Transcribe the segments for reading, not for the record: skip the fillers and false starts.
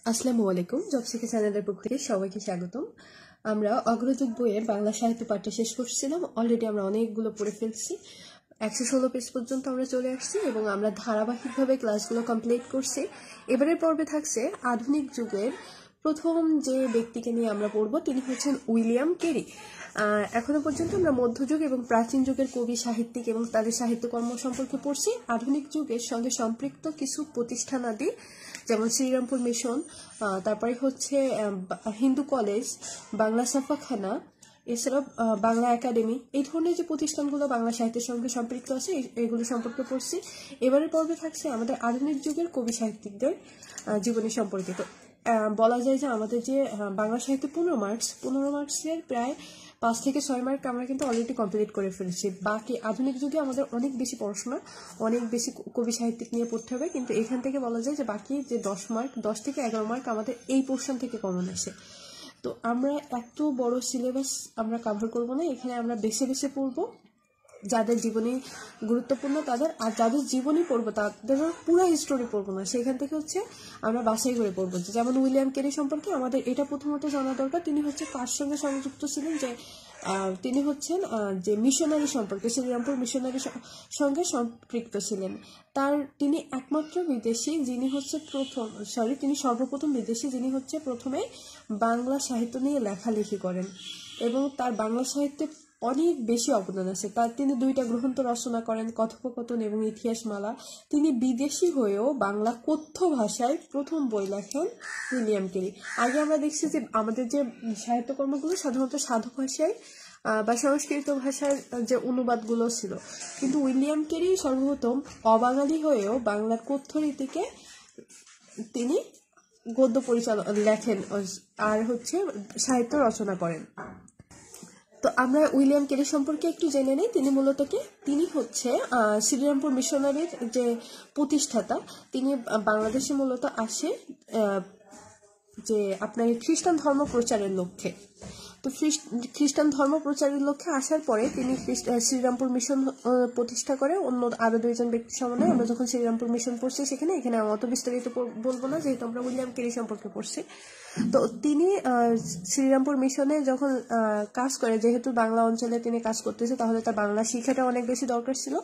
আসসালামু আলাইকুম। জবশিখা চ্যানেলের পক্ষ থেকে সবাইকে স্বাগতম। আমরা অগ্রযুগ বইয়ের বাংলা সাহিত্য পাঠটা শেষ করছিলাম। অলরেডি আমরা অনেকগুলো পড়ে ফেলছি। 116 পেজ পর্যন্ত আমরা চলে আসছি এবং আমরা ধারাবাহিকভাবে ক্লাসগুলো কমপ্লিট করছি। এবারের পর্বে থাকছে আধুনিক যুগের প্রথম যে ব্যক্তিকে নিয়ে আমরা পড়ব, তিনি হচ্ছেন উইলিয়াম কেরি। এখনো পর্যন্ত আমরা মধ্যযুগ এবং প্রাচীন যুগের কবি, সাহিত্যিক এবং তাদের সাহিত্যকর্ম সম্পর্কে পড়ছি। আধুনিক যুগের সঙ্গে সম্পৃক্ত কিছু প্রতিষ্ঠানাদি, যেমন শ্রীরামপুর মিশন, তারপরে হচ্ছে হিন্দু কলেজ, বাংলা ছাপাখানা, এছাড়াও বাংলা একাডেমি, এই ধরনের যে প্রতিষ্ঠানগুলো বাংলা সাহিত্যের সঙ্গে সম্পৃক্ত আছে এগুলো সম্পর্কে পড়ছি। এবারের পর্বে থাকছে আমাদের আধুনিক যুগের কবি সাহিত্যিকদের জীবনী সম্পর্কিত। বলা যায় যে আমাদের যে বাংলা সাহিত্য 15 মার্কসের প্রায় 5 থেকে 6 মার্ক আমরা কিন্তু অলরেডি কমপ্লিট করে ফেলেছি। বাকি আধুনিক যুগে আমাদের অনেক বেশি পড়াশোনা, অনেক বেশি কবি সাহিত্যিক নিয়ে পড়তে হবে, কিন্তু এখান থেকে বলা যায় যে বাকি যে 10 থেকে 11 মার্ক আমাদের এই পোর্শন থেকে কমন আসে। তো আমরা এত বড় সিলেবাস আমরা কভার করব না, এখানে আমরা বেছে বেছে পড়বো যাদের জীবনী গুরুত্বপূর্ণ তাদের, আর যাদের জীবনী পড়বো তাদের পুরো হিস্টোরি পড়বো না, সেখান থেকে হচ্ছে আমরা বাছাই করে পড়বো। যেমন উইলিয়াম কেরি সম্পর্কে আমাদের এটা প্রথমত জানা দরকার, তিনি হচ্ছে কার সঙ্গে সংযুক্ত ছিলেন, যে তিনি হচ্ছেন যে মিশনারি সম্পর্কে, শ্রীরামপুর মিশনারি সঙ্গে সম্পৃক্ত ছিলেন। তিনি একমাত্র বিদেশি যিনি হচ্ছে তিনি সর্বপ্রথম বিদেশি যিনি হচ্ছে প্রথমে বাংলা সাহিত্য নিয়ে লেখালেখি করেন, এবং তার বাংলা সাহিত্যে অনেক বেশি অবদান আছে। তিনি 2টা গ্রন্থ রচনা করেন, কথোপকথন এবং ইতিহাসমালা। তিনি বিদেশি হয়েও বাংলা কথ্য ভাষায় প্রথম বই লেখেন উইলিয়াম কেরি। আগে আমরা দেখছি যে আমাদের যে সাহিত্যকর্মগুলো সাধারণত সাধু ভাষায় বা সংস্কৃত ভাষার যে অনুবাদগুলো ছিল, কিন্তু উইলিয়াম কেরি সর্বপ্রথম অবাঙালি হয়েও বাংলার কথ্য রীতিকে তিনি গদ্য পরিচালনা লেখেন আর হচ্ছে সাহিত্য রচনা করেন। তো আমরা উইলিয়াম কেরি সম্পর্কে একটু জেনে নেই। তিনি হচ্ছে শ্রীরামপুর মিশনারির যে প্রতিষ্ঠাতা। তিনি বাংলাদেশে মূলত আসে যে আপনার খ্রিস্টান ধর্ম প্রচারের লক্ষ্যে। তো খ্রিস্টান ধর্ম প্রচারের লক্ষ্যে আসার পরে তিনি শ্রীরামপুর মিশন প্রতিষ্ঠা করে অন্য আরো 2জন ব্যক্তির সমন্বয়ে। আমরা যখন শ্রীরামপুর মিশন পড়ছি এখানে অত বিস্তারিত বলবো না, যেহেতু আমরা উইলিয়াম কেরি সম্পর্কে পড়ছি। তো তিনি শ্রীরামপুর মিশনে যখন কাজ করে, যেহেতু বাংলা অঞ্চলে তিনি কাজ করতেছে, তাহলে তার বাংলা শিক্ষাটা অনেক বেশি দরকার ছিল।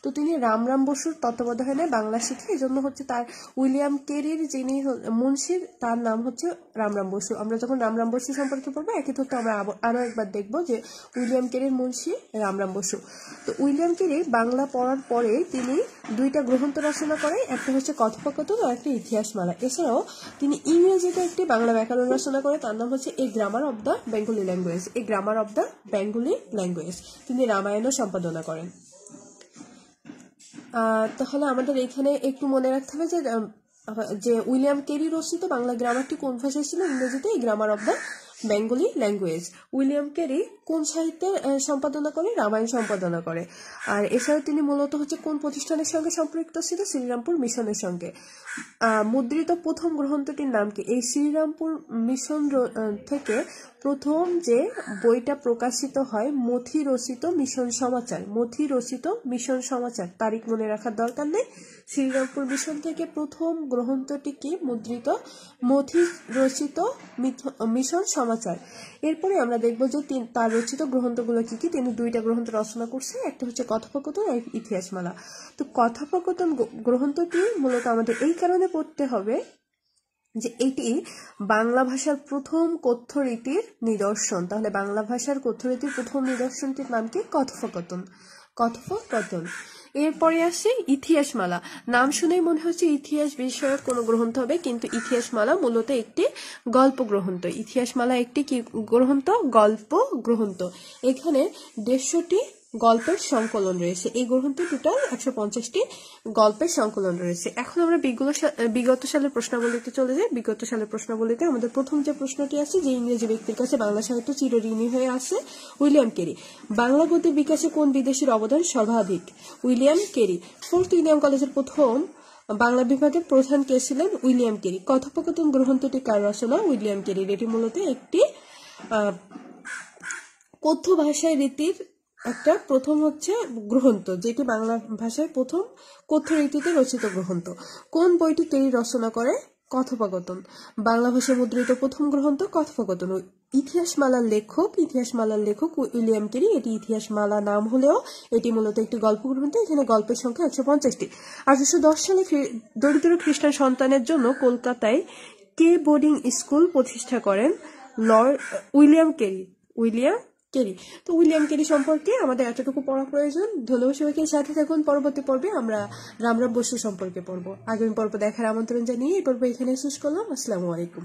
তো তিনি রামরাম বসুর তত্ত্বাবধানে বাংলা শিখে, এই জন্য হচ্ছে তার উইলিয়াম কেরির যিনি মুন্সির, তার নাম হচ্ছে রামরাম বসু। আমরা যখন রামরাম বসু সম্পর্কে পড়বো একই তথ্য আমরা আরো একবার দেখবো যে উইলিয়াম কেরির মুন্সি রামরাম বসু। তো উইলিয়াম কেরি বাংলা পড়ার পরে তিনি 2টা গ্রন্থ রচনা করে, একটা হচ্ছে কথোপকথন আর একটা ইতিহাসমালা। এছাড়াও তিনি ইংরেজিতে একটি বাংলা ব্যাকরণ রচনা করে, তার নাম হচ্ছে a grammar of the Bengali language. তিনি রামায়ণও সম্পাদনা করেন। তাহলে আমাদের এখানে একটু মনে রাখতে হবে যে উইলিয়াম কেরি রচিত বাংলা গ্রামারটি কোন ভাষায় ছিল? ইংরেজিতে, এই grammar of the Bengali language. William Carey কোন সাহিত্যে সম্পাদনা করে? রামায়ণ সম্পাদনা করে। আর এছাড়াও তিনি মূলত হচ্ছে কোন প্রতিষ্ঠানের সঙ্গে সম্পৃক্ত ছিল? শ্রীরামপুর মিশনের সঙ্গে। মুদ্রিত প্রথম গ্রন্থটির নাম কি? এই শ্রীরামপুর মিশন থেকে প্রথম যে বইটা প্রকাশিত হয় মথি রচিত মিশন সমাচার। তারিখ মনে রাখার দরকার নেই। শ্রীরামপুর মিশন থেকে প্রথম গ্রন্থটি কি? মুদ্রিত মথি রচিত মিশন সমাচার। এরপরে আমরা দেখব যে তার রচিত গ্রন্থগুলো কি কি। তিনি 2টা গ্রন্থ রচনা করছে, একটা হচ্ছে কথোপকথন আর ইতিহাসমালা। তো কথোপকথন গ্রন্থটি মূলত আমাদের এই কারণে পড়তে হবে যে এটি বাংলা ভাষার প্রথম কথ্য রীতির নিদর্শন। তাহলে বাংলা ভাষার কথ্য রীতির প্রথম নিদর্শনটির নাম কি? কথোপকথন। এরপরে আসে ইতিহাসমালা। নাম শুনেই মনে হচ্ছে ইতিহাস বিষয়ক কোনো গ্রন্থ হবে, কিন্তু ইতিহাসমালা মূলত একটি গল্প গ্রন্থ। ইতিহাসমালা একটি কি গ্রন্থ? গল্প গ্রন্থ। এখানে 150টি গল্পের সংকলন রয়েছে। এই গ্রন্থে টোটাল 150টি গল্পের সংকলন রয়েছে। এখন আমরা বিগত সালের প্রশ্নাবলীতে চলে যাই। বিগত সালের প্রশ্নাবলীতে আমাদের প্রথম যে প্রশ্নটি আছে, যে ইংরেজি ব্যক্তির কাছে বাংলা সাহিত্য চিরঋণী হয়ে আছে, উইলিয়াম কেরি। বাংলা গদ্যের বিকাশে কোন বিদেশির অবদান সর্বাধিক? William Carey. 4th উইলিয়াম কলেজের প্রথম বাংলা বিভাগের প্রধান কে ছিলেন? William Carey. কথোপকথন গ্রন্থটি কার রচনা? উইলিয়াম কেরির। এটি মূলত একটি কথ্য ভাষায় রীতির একটা প্রথম হচ্ছে গ্রন্থ, যেটি বাংলা ভাষায় প্রথম কথ্য রীতিতে রচিত গ্রন্থ। কোন বইটি কেরি রচনা করে? কথোপকথন। বাংলা ভাষায় মুদ্রিত প্রথম গ্রন্থ কথোপকথন। ইতিহাসমালার লেখক উইলিয়াম কেরি। এটি ইতিহাসমালা নাম হলেও এটি মূলত একটি গল্প গ্রন্থ। এখানে গল্পের সংখ্যা 150টি। 1810 সালে দরিদ্র খ্রিস্টান সন্তানের জন্য কলকাতায় কে বোর্ডিং স্কুল প্রতিষ্ঠা করেন উইলিয়াম কেরি। তো উইলিয়াম কেরি সম্পর্কে আমাদের এতটুকু পড়া প্রয়োজন। ধন্যবাদ সবাইকে, সাথে থাকুন। পরবর্তী পর্বে আমরা রামরাম বসু সম্পর্কে পড়বো। আগামী পর্ব দেখার আমন্ত্রণ জানিয়ে এই পর্ব এখানে শেষ করলাম। আসসালামু আলাইকুম।